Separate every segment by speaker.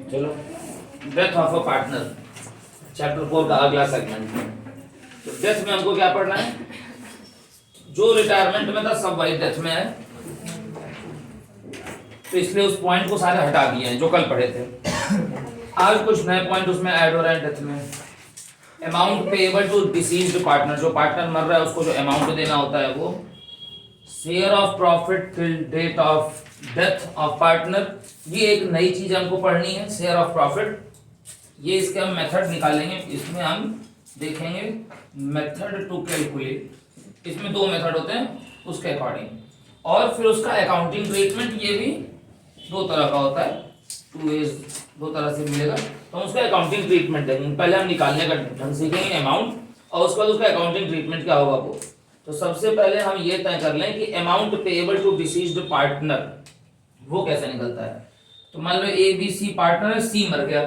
Speaker 1: चलो, death of a partner, chapter 4 का अगला सेगमेंट। तो डेथ में हमको क्या पढ़ना है? जो रिटायरमेंट में था सब वही डेथ में है, तो इसलिए उस पॉइंट को सारे हटा दिए हैं जो कल पढ़े थे। आज कुछ नए पॉइंट उसमें ऐड हो रहे हैं डेथ में। Amount payable to deceased partner, जो पार्टनर मर रहा है उसको जो अमाउंट देना होता है वो। Share of profit till date of death of partner, ये एक नई चीज हमको पढ़नी है, शेयर ऑफ प्रॉफिट। ये इसके हम मेथड निकालेंगे, इसमें हम देखेंगे मेथड टू कैलकुलेट। इसमें दो मेथड होते हैं उसके अकॉर्डिंग, और फिर उसका अकाउंटिंग ट्रीटमेंट ये भी दो तरह का होता है, टू वेज, दो तरह से मिलेगा। तो उसका अकाउंटिंग ट्रीटमेंट देंगे। पहले हम निकालने का ढंग सीखेंगे अमाउंट, और उसके बाद उसका अकाउंटिंग ट्रीटमेंट क्या होगा वो। तो सबसे पहले हम ये तय कर लें कि amount payable to deceased partner वो कैसे निकलता है। तो मान लो ए बी सी पार्टनर है, सी मर गया,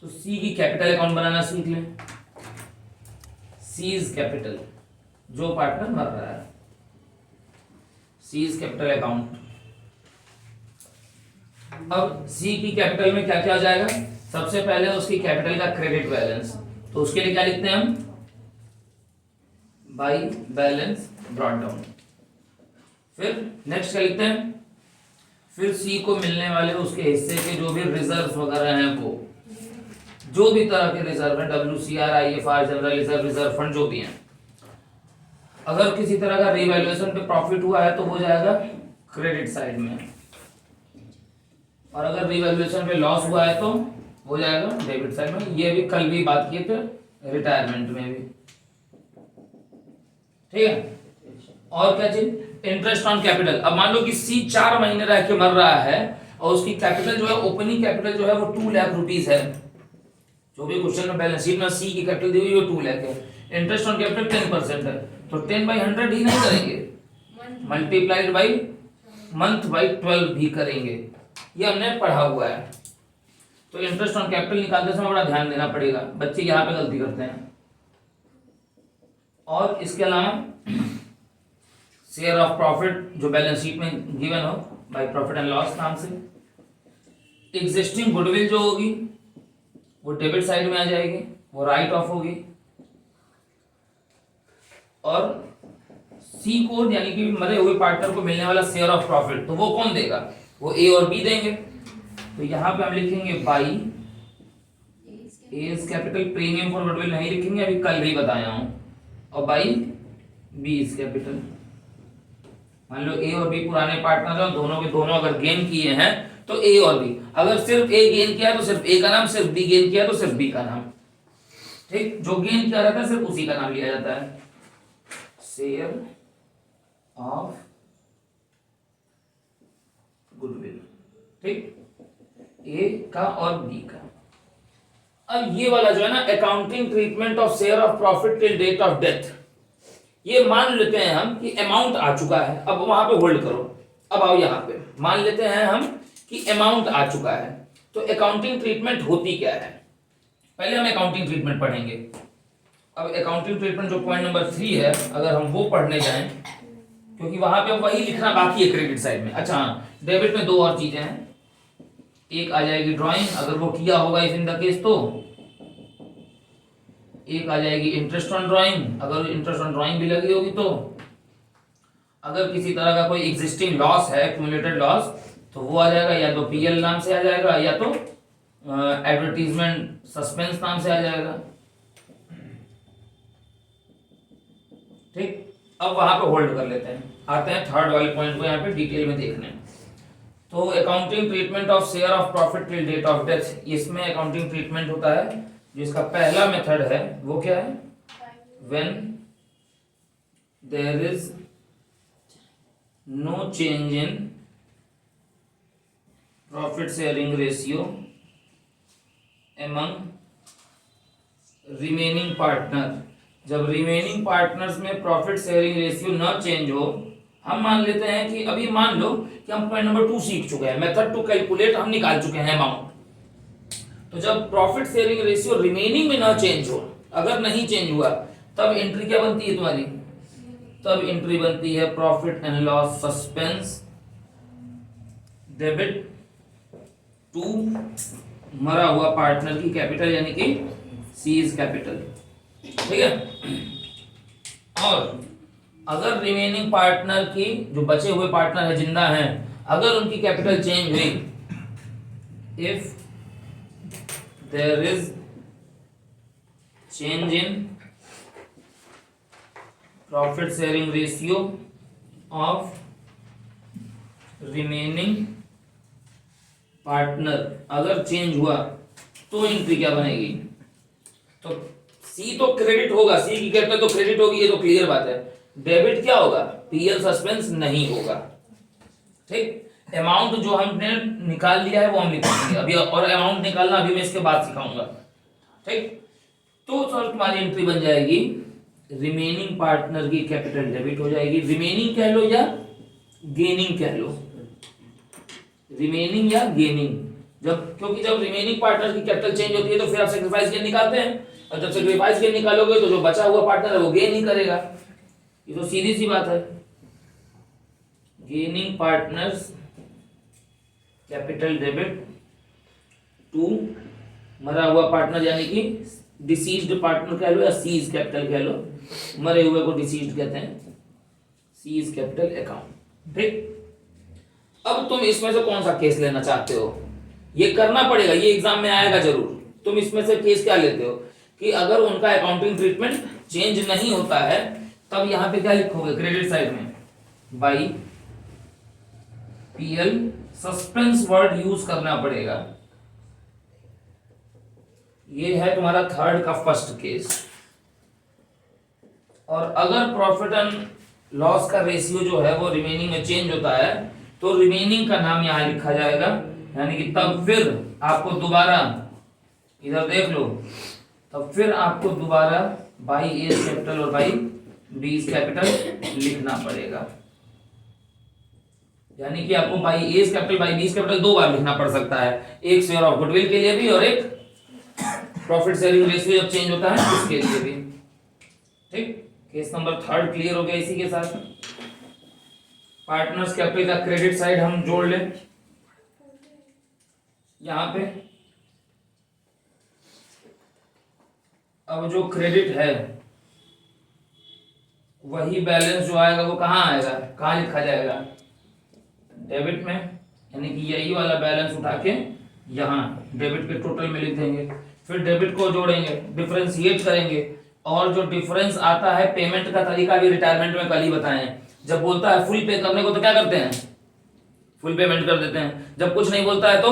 Speaker 1: तो सी की कैपिटल अकाउंट बनाना सीख लें। सी इज कैपिटल, जो पार्टनर मर रहा है, सी इज कैपिटल अकाउंट। अब सी की कैपिटल में क्या क्या आ जाएगा? सबसे पहले उसकी कैपिटल का क्रेडिट बैलेंस, तो उसके लिए क्या लिखते हैं हम? By balance brought down. फिर नेक्स्ट क्या लिखते हैं? फिर सी को मिलने वाले उसके हिस्से के जो भी रिजर्व वगैरह हैं, वो जो भी तरह के रिजर्व है, WCR, IFR, general reserve, reserve fund जो भी हैं, अगर किसी तरह का रिवैल्यूएशन पे प्रॉफिट हुआ है तो हो जाएगा क्रेडिट साइड में, और अगर रिवैल्यूएशन पे लॉस हुआ है तो हो जाएगा डेबिट साइड में। ये भी कल भी बात किए थे रिटायरमेंट में भी, ठीक है। और क्या चीज? Interest on capital. अब मान लो कि सी 4 महीने रह के मर रहा है और उसकी कैपिटल जो है, ओपनिंग कैपिटल जो है वो 2 लाख रुपीस है। जो भी क्वेश्चन में बैलेंस शीट में सी की कैपिटल दी हुई है वो 2 लाख है। इंटरेस्ट ऑन कैपिटल 10% है, तो 10/100 ही नहीं करेंगे, मल्टीप्लाइड बाई मंथ बाई 12 भी करेंगे। ये हमने पढ़ा हुआ है। तो इंटरेस्ट ऑन कैपिटल निकालते समय बड़ा ध्यान देना पड़ेगा, बच्चे यहाँ पे गलती करते हैं। और इसके अलावा शेयर ऑफ प्रॉफिट जो बैलेंस शीट में गिवन हो बाय प्रॉफिट एंड लॉस नाम से। एग्जिस्टिंग गुडविल जो होगी वो डेबिट साइड में आ जाएगी, वो राइट ऑफ होगी। और सी को यानी कि मरे हुए पार्टनर को मिलने वाला शेयर ऑफ प्रॉफिट, तो वो कौन देगा? वो ए और बी देंगे। तो यहां पे हम लिखेंगे by A capital, premium for goodwill नहीं लिखेंगे, अभी कल ही बताया हूं, और बाई बी इज कैपिटल। मान लो ए और बी पुराने पार्टनर हैं, दोनों के दोनों अगर गेन किए हैं तो ए और बी, अगर सिर्फ ए गेन किया है तो सिर्फ ए का नाम, सिर्फ बी गेन किया तो सिर्फ बी का नाम, ठीक। जो गेन किया जाता है सिर्फ उसी का नाम लिया जाता है, शेयर ऑफ गुडविल, ठीक, ए का और बी का। अब ये वाला जो है ना accounting treatment of share of profit till date of death, ये मान लेते हैं हम कि अमाउंट आ चुका है। अब वहां पे होल्ड करो, अब आओ यहां पे, मान लेते हैं हम कि अमाउंट आ चुका है, तो अकाउंटिंग ट्रीटमेंट होती क्या है? पहले हम अकाउंटिंग ट्रीटमेंट पढ़ेंगे। अब अकाउंटिंग ट्रीटमेंट जो पॉइंट नंबर 3 है, अगर हम वो पढ़ने जाएं, क्योंकि वहां पे वही लिखना बाकी है क्रेडिट साइड में। अच्छा, डेबिट में 2 और चीजें हैं, एक आ जाएगी ड्राइंग, अगर वो किया होगा इफ इन द केस, तो एक आ जाएगी इंटरेस्ट ऑन ड्राइंग, अगर इंटरेस्ट ऑन ड्राइंग भी लगी होगी तो। अगर किसी तरह का कोई एग्जिस्टिंग लॉस है, एक्यूमुलेटेड लॉस, तो वो आ जाएगा, या तो पीएल नाम से आ जाएगा, या तो एडवर्टीजमेंट सस्पेंस नाम से आ जाएगा, ठीक। अब वहां पे होल्ड कर लेते हैं, आते हैं थर्ड वाले पॉइंट को यहाँ पे डिटेल में देखने। तो accounting treatment of share of profit till date of death, इसमें अकाउंटिंग ट्रीटमेंट होता है, जिसका पहला मेथड है वो क्या है? When there is no change in profit sharing ratio among remaining partner. जब रिमेनिंग पार्टनर्स में प्रॉफिट शेयरिंग रेशियो न चेंज हो, हम मान लेते हैं कि अभी मान लो कि हम पॉइंट नंबर 2 सीख चुके हैं, मेथड टू कैलकुलेट हम निकाल चुके हैं अमाउंट। तो जब प्रॉफिट शेयरिंग रेशियो रिमेनिंग में ना चेंज हो, अगर नहीं चेंज हुआ, तब एंट्री क्या बनती है तुम्हारी? तब एंट्री बनती है profit and loss suspense debit to मरा हुआ पार्टनर की कैपिटल यानी कि सीज कैपिटल, ठीक है। और अगर रिमेनिंग पार्टनर की जो बचे हुए पार्टनर है जिंदा हैं, अगर उनकी कैपिटल चेंज हुई, if there is change in profit sharing ratio of remaining partner, अगर चेंज हुआ तो एंट्री क्या बनेगी? तो सी तो क्रेडिट होगा, सी की कैपिटल तो क्रेडिट होगी, ये तो क्लियर बात है। डेबिट क्या होगा? पीएल सस्पेंस नहीं होगा, ठीक। अमाउंट जो हमने निकाल लिया है वो हम लिखेंगे अभी, और अमाउंट निकालना अभी मैं इसके बाद सिखाऊंगा, ठीक। तो सर तुम्हारी एंट्री बन जाएगी, रिमेनिंग पार्टनर की कैपिटल डेबिट हो जाएगी। रिमेनिंग कह लो या गेनिंग कह लो, रिमेनिंग या गेनिंग, जब क्योंकि जब रिमेनिंग पार्टनर की कैपिटल चेंज होती है तो फिर आप सेक्रीफाइस गेन निकालते हैं, और जब सेक्रीफाइस गेन निकालोगे तो जो बचा हुआ पार्टनर है वो गेन ही करेगा, ये तो सीधी सी बात है। Gaining partners capital debit to मरा हुआ पार्टनर यानी कि डिसीज्ड पार्टनर कह लो या सीज कैपिटल कह लो, मरे हुए को डिसीज्ड कहते हैं, सीज कैपिटल अकाउंट, ठीक। अब तुम इसमें से कौन सा केस लेना चाहते हो? ये करना पड़ेगा, ये एग्जाम में आएगा जरूर। तुम इसमें से केस क्या लेते हो कि अगर उनका अकाउंटिंग ट्रीटमेंट चेंज नहीं होता है तब यहां पे क्या लिखोगे क्रेडिट साइड में? By PL, suspense word use करना पड़ेगा। ये है तुम्हारा थर्ड का फर्स्ट केस। और अगर प्रॉफिट एंड लॉस का रेशियो जो है वो रिमेनिंग में चेंज होता है तो रिमेनिंग का नाम यहां लिखा जाएगा, यानी कि तब फिर आपको दोबारा इधर देख लो, तब फिर आपको दोबारा बाई एस कैपिटल और बाई बीस कैपिटल लिखना पड़ेगा। यानी कि आपको बाई एस कैपिटल बाई बीस कैपिटल दो बार लिखना पड़ सकता है, एक शेयर ऑफ गुडविल के लिए भी और एक प्रॉफिट शेयरिंग रेशियो जब चेंज होता है उसके लिए भी, ठीक। केस नंबर थर्ड क्लियर हो गया। इसी के साथ पार्टनर्स कैपिटल का क्रेडिट साइड हम जोड़ लें यहां पे। अब जो क्रेडिट है वही बैलेंस जो आएगा वो कहां आएगा, कहां लिखा जाएगा? डेबिट में, यानी कि यही वाला बैलेंस उठा के यहां डेबिट के टोटल में लिख देंगे, फिर डेबिट को जोड़ेंगे, डिफरेंशिएट करेंगे, और जो डिफरेंस आता है पेमेंट का तरीका भी रिटायरमेंट में कल ही बताएं। जब बोलता है फुल पे करने को तो क्या करते हैं? फुल पेमेंट कर देते हैं। जब कुछ नहीं बोलता है तो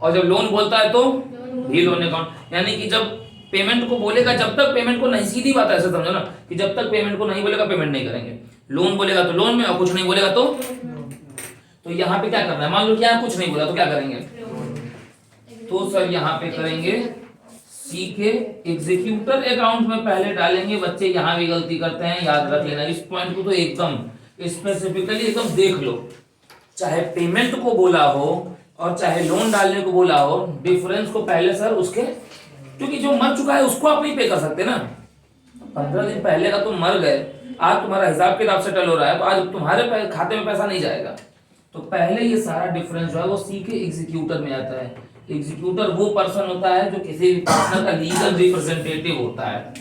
Speaker 1: और जब लोन बोलता है तो भी लोन अकाउंट। यानी कि जब पेमेंट को बोलेगा, जब तक पेमेंट को नहीं, सीधी बात है, ऐसे समझो ना कि जब तक पेमेंट को नहीं बोलेगा पेमेंट नहीं करेंगे। लोन बोलेगा तो लोन में, और कुछ नहीं बोलेगा तो यहाँ पे क्या करना है? मान लो कि यहाँ कुछ नहीं बोला तो क्या करेंगे? तो सर यहाँ पे करेंगे सी के एग्जीक्यूटर अकाउंट में पहले डालेंगे। बच्चे यहाँ भी गलती करते हैं, याद रख लेना इस पॉइंट को, तो एकदम स्पेसिफिकली एकदम देख लो। चाहे पेमेंट को बोला हो और चाहे लोन डालने को बोला हो, डिफरेंस को पहले सर उसके, क्योंकि जो मर चुका है उसको आप नहीं पे कर सकते ना। 15 दिन पहले का तुम मर गए, आज तुम्हारा हिसाब किताब सेटल हो रहा है तो आज तुम्हारे खाते में पैसा नहीं जाएगा। तो पहले ये सारा डिफरेंस जो है वो सी के एग्जीक्यूटर में आता है। एग्जीक्यूटर वो पर्सन होता है जो किसी भी पार्टनर का लीगल रिप्रेजेंटेटिव होता है।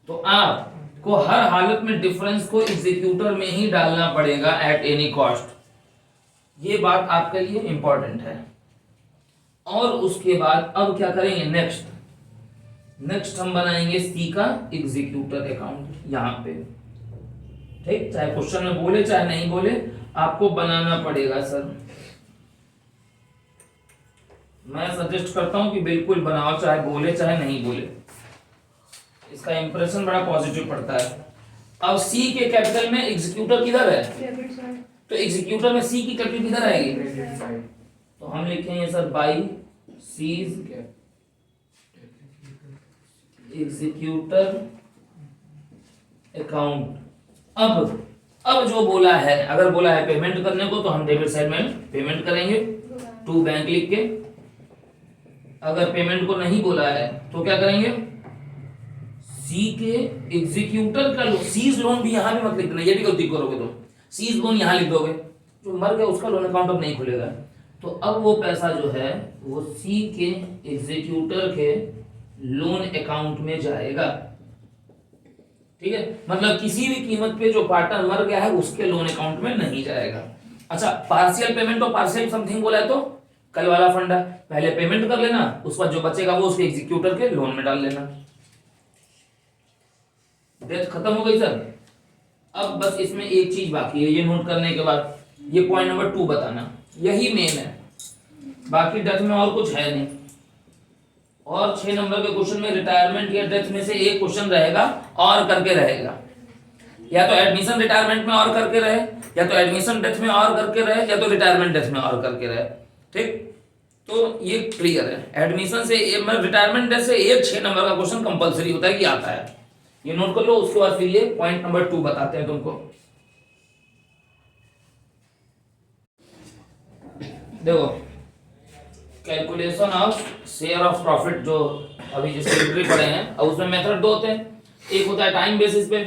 Speaker 1: तो आपको हर हालत में डिफरेंस को एग्जीक्यूटर में ही डालना पड़ेगा एट एनी कॉस्ट। ये बात आपके लिए इंपॉर्टेंट है। और उसके बाद अब क्या करेंगे? नेक्स्ट हम बनाएंगे सी का एग्जीक्यूटर अकाउंट यहां पे, ठीक। चाहे क्वेश्चन में बोले चाहे नहीं बोले, आपको बनाना पड़ेगा सर। मैं सजेस्ट करता हूं कि बिल्कुल बनाओ, चाहे बोले चाहे नहीं बोले, इसका इंप्रेशन बड़ा पॉजिटिव पड़ता है। अब सी के कैपिटल में एग्जीक्यूटर किधर है? तो एग्जीक्यूटर में सी की कैपिटल किधर आएगी? तो हम लिखेंगे सर बाई सीज एग्जीक्यूटर अकाउंट। अब जो बोला है, अगर बोला है पेमेंट करने को तो हम डेबिट साइड में पेमेंट करेंगे टू बैंक लिख के। अगर पेमेंट को नहीं बोला है तो क्या करेंगे? सी के एग्जीक्यूटर का सीज लोन भी यहां भी मत लिख देना, ये भी गलती करोगे तो सीज लोन यहां लिख दोगे। जो मर गया उसका लोन अकाउंट अब नहीं खुलेगा। तो अब वो पैसा जो है वो सी के एग्जीक्यूटर के लोन अकाउंट में जाएगा। ठीक है, मतलब किसी भी कीमत पे जो पार्टनर मर गया है उसके लोन अकाउंट में नहीं जाएगा। अच्छा, पार्शियल पेमेंट और पार्शियल समथिंग बोला है तो कल वाला फंडा, पहले पेमेंट कर लेना, उसके बाद जो बचेगा वो उसके एग्जीक्यूटर के लोन में डाल लेना। डेट खत्म हो गई सर। अब बस इसमें एक चीज बाकी है, ये नोट करने के बाद ये पॉइंट नंबर 2 बताना, यही मेन है, बाकी डेथ में और कुछ है नहीं। और 6 नंबर के क्वेश्चन में रिटायरमेंट या डेथ में से एक क्वेश्चन रहेगा और करके रहेगा, या तो एडमिशन रिटायरमेंट में और करके रहे, या तो एडमिशन डेथ में और करके रहे, या तो रिटायरमेंट डेथ में और करके रहे। ठीक, तो ये क्लियर है। एडमिशन से रिटायरमेंट डेथ से एक 6 नंबर का क्वेश्चन कंपलसरी होता है कि आता है, ये नोट कर लो। उसके बाद फिर ये पॉइंट नंबर 2 बताते हैं तुमको। देखो, calculation of share of profit जो अभी जिसके एंट्री पढ़े हैं, अब उसमें मेथड 2 होते हैं। एक होता है टाइम बेसिस पे।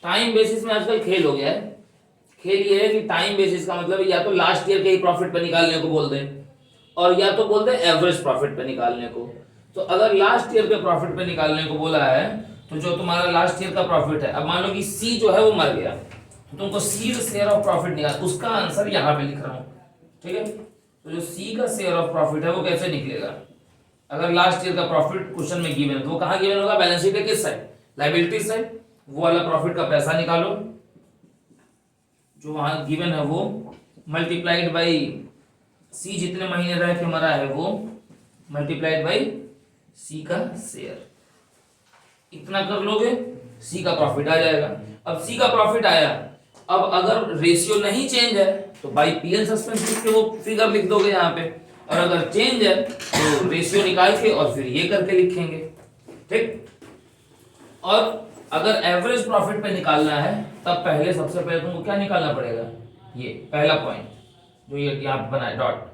Speaker 1: टाइम बेसिस में आजकल खेल हो गया है। खेल ये है कि टाइम बेसिस का मतलब या तो लास्ट ईयर के ही प्रॉफिट पे निकालने को बोल दें, और या तो बोल दें एवरेज प्रॉफिट पे निकालने को। तो अगर लास्ट ईयर के प्रॉफिट पे निकालने को बोला है तो जो तुम्हारा लास्ट ईयर का प्रॉफिट है, अब मान लो कि सी जो है वो मर गया, तो तुमको सी शेयर ऑफ प्रॉफिट निकाल, उसका आंसर यहाँ पे लिख रहा हूँ। ठीक है, तो जो सी का शेयर ऑफ प्रॉफिट है वो कैसे निकलेगा? अगर लास्ट ईयर का प्रॉफिट क्वेश्चन में गिवन है तो वो कहाँ गिवन होगा? बैलेंस शीट के किस साइड? Liability side. वो वाला प्रॉफिट का पैसा निकालो जो वहां गिवन है, वो मल्टीप्लाइड बाई सी जितने महीने रह के मरा है वो मल्टीप्लाइड बाई सी का शेयर। इतना कर लोगे सी का प्रॉफिट आ जाएगा। अब सी का प्रॉफिट आया, अब अगर रेशियो नहीं चेंज है तो बाई पीएल सस्पेंस लिख के वो फिगर लिख दोगे यहाँ पे, और अगर चेंज है तो रेशियो निकाल के और फिर ये करके लिखेंगे। ठीक, और अगर एवरेज प्रॉफिट पे निकालना है तब पहले सबसे पहले तुमको क्या निकालना पड़ेगा? ये पहला पॉइंट जो ये यहाँ पे बनाए डॉट,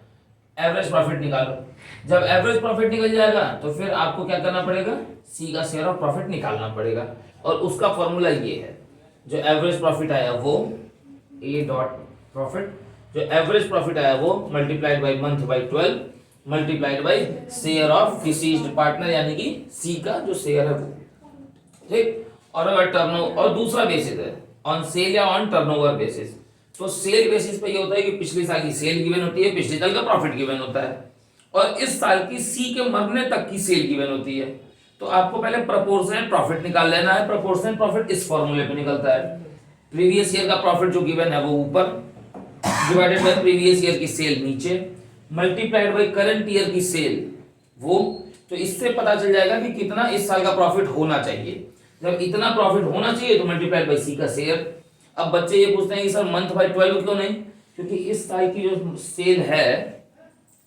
Speaker 1: एवरेज प्रॉफिट निकालो। जब एवरेज प्रॉफिट निकल जाएगा तो फिर आपको क्या करना पड़ेगा? सी का शेयर ऑफ प्रॉफिट निकालना पड़ेगा, और उसका फॉर्मूला ये है, जो एवरेज प्रॉफिट आया वो ए डॉट प्रॉफिट, जो एवरेज प्रॉफिट आया वो multiplied by month by 12 multiplied by share of deceased partner, यानी कि सी का जो शेयर है वो। ठीक, और अगर टर्नओवर, और दूसरा बेसिस है ऑन सेल या ऑन टर्नओवर बेसिस। तो सेल बेसिस पे ये होता है कि पिछले साल की सेल गिवन होती है, पिछले साल का प्रॉफिट गिवन होता है, और इस साल की सी के मरने तक की सेल गिवन होती है। तो आपको पहले प्रोपोर्शनल प्रॉफिट निकाल लेना है। प्रोपोर्शनल प्रॉफिट इस फॉर्मूले पे निकलता है, प्रीवियस ईयर का प्रॉफिट जो गिवन है वो ऊपर, डिवाइडेड बाय प्रीवियस ईयर की सेल नीचे, मल्टीप्लाइड बाय करंट ईयर की सेल वो। तो इससे पता चल जाएगा कि कितना इस साल का प्रॉफिट होना चाहिए। जब इतना प्रॉफिट होना चाहिए तो मल्टीप्लाइड बाय सी का शेयर। अब बच्चे ये पूछते हैं कि सर मंथ बाय 12 क्यों नहीं? क्योंकि इस साल की जो सेल है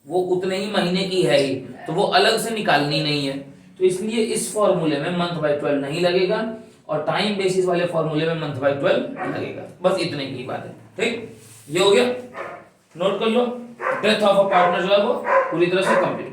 Speaker 1: वो उतने ही महीने की है ही, तो वो अलग से निकालनी नहीं है, तो इसलिए इस फॉर्मूले में मंथ बाय 12 नहीं लगेगा, और टाइम बेसिस वाले फॉर्मूले में मंथ बाय 12 लगेगा। बस इतने की बात है। ठीक, ये हो गया, नोट कर लो। डेथ ऑफ अ पार्टनर जो है वो पूरी तरह से कंप्लीट।